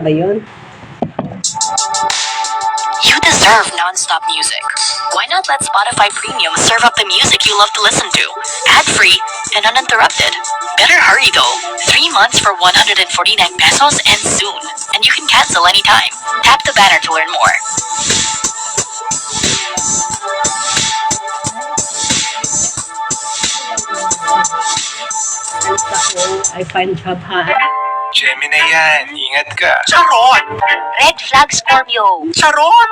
ba yun? You deserve non-stop music. Why not let Spotify Premium serve up the music you love to listen to, ad-free and uninterrupted? Better hurry though. 3 months for 149 pesos and soon. And you can cancel anytime. Tap the banner to learn more. I find job, ha? Gemini yan, ingat ka. Charot! Red flag Scorpio. Charot!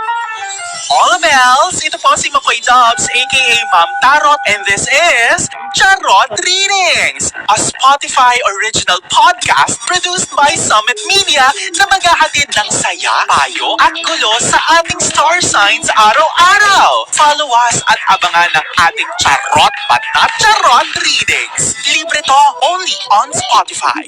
All bells, ito po si Makoy Dubs, aka Ma'am Tarot, and this is Charot Readings, a Spotify original podcast produced by Summit Media na maghahatid ng saya, payo, at gulo sa ating star signs araw-araw. Follow us at abangan ng ating charot but not charot readings. Libre to, only on Spotify.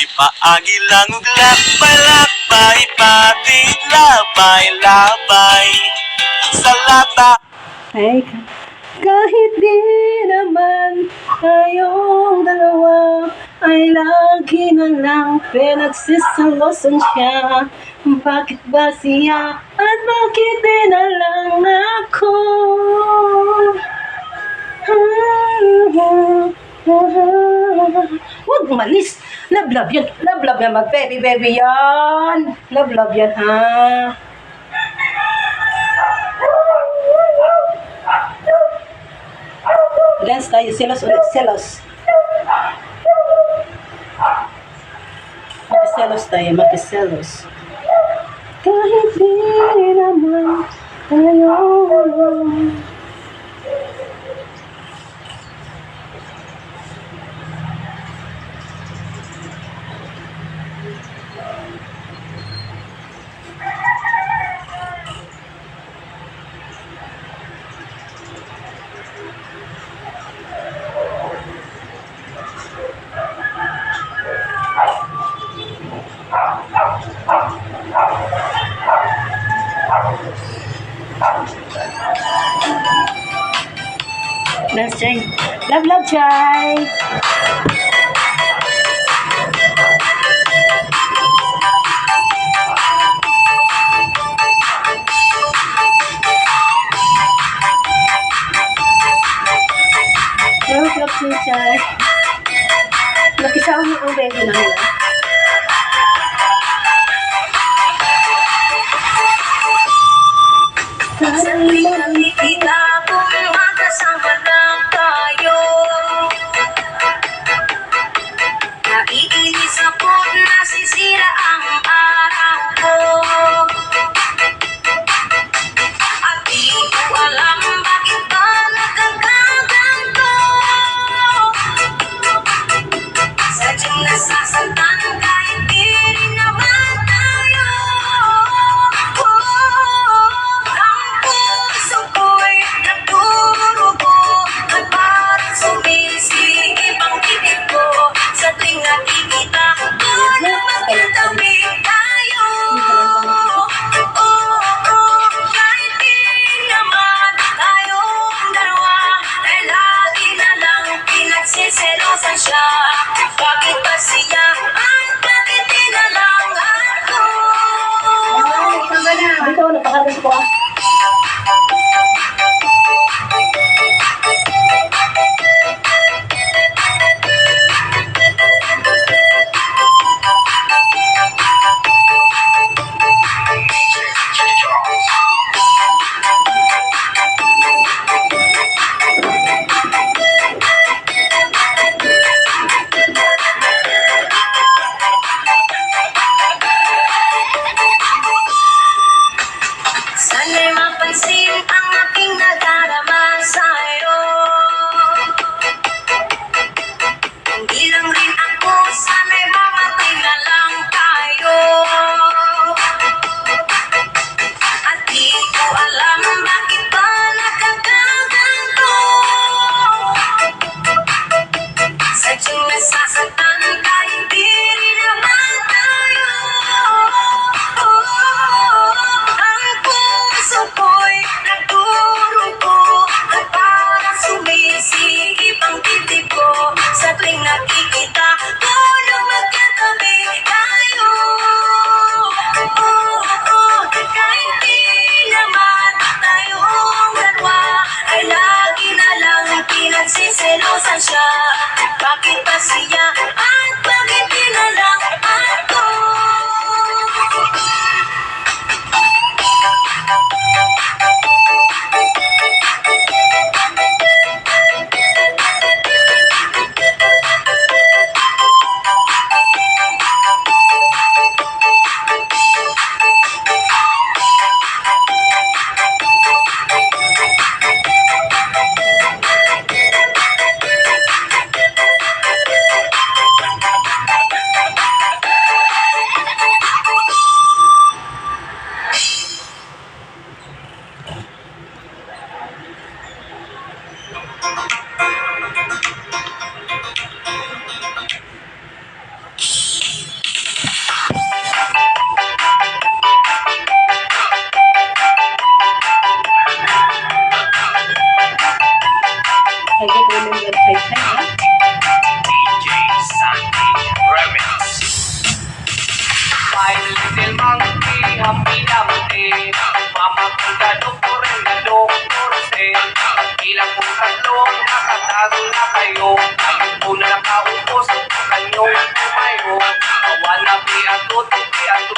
Ipaagilang lakbay-lakbay, pati labay-labay sa lata. Ay, kahit di naman tayong dalawa ay lagi na lang pinagsisalosan siya. Bakit ba siya at bakit di na lang ako? Huwag umalis. Love yan. Love yan, mag-baby yan. Love yan, ha? Dance tayo. Selos ulit. Selos. Makiselos tayo. Makiselos. Kahit di naman tayo. Dance, Jay. Love, Jay. Love, Jay. Nakisama mo ang baby namin. Sana'y kita kung magkasama lang tayo. Naiinis ako, nasisira ang araw ko. At di ko alam bakit ba nagkakaganto. Sadyang nasasaktan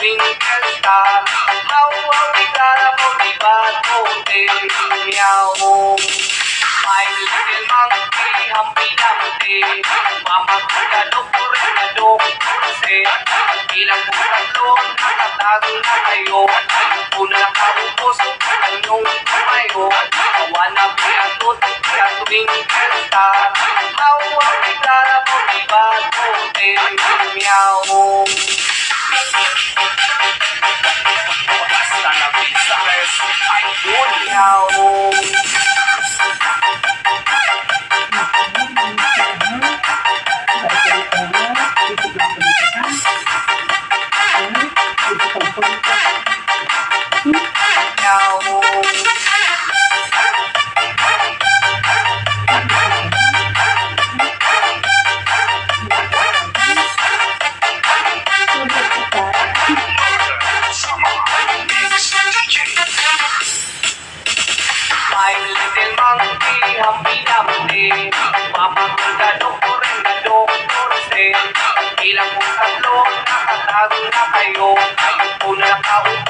twinkle star. How bigla na po di batote, meow. My little monkey, Humpty Dumpty, mapagkadok ko rin na doktorse. Bilang po tatlo, nakatago na kayo. Una nakaupos, anyong tumayo. Wanna be a twinkle star. How bigla na po di batote, meow. Basta na business, ay yun, meow. My little monkey, Humpty Dumpty, mapagkadok ko rin na doktorse. Bilang po tatlo, nakatago na kayo. Ayun po na nakaupo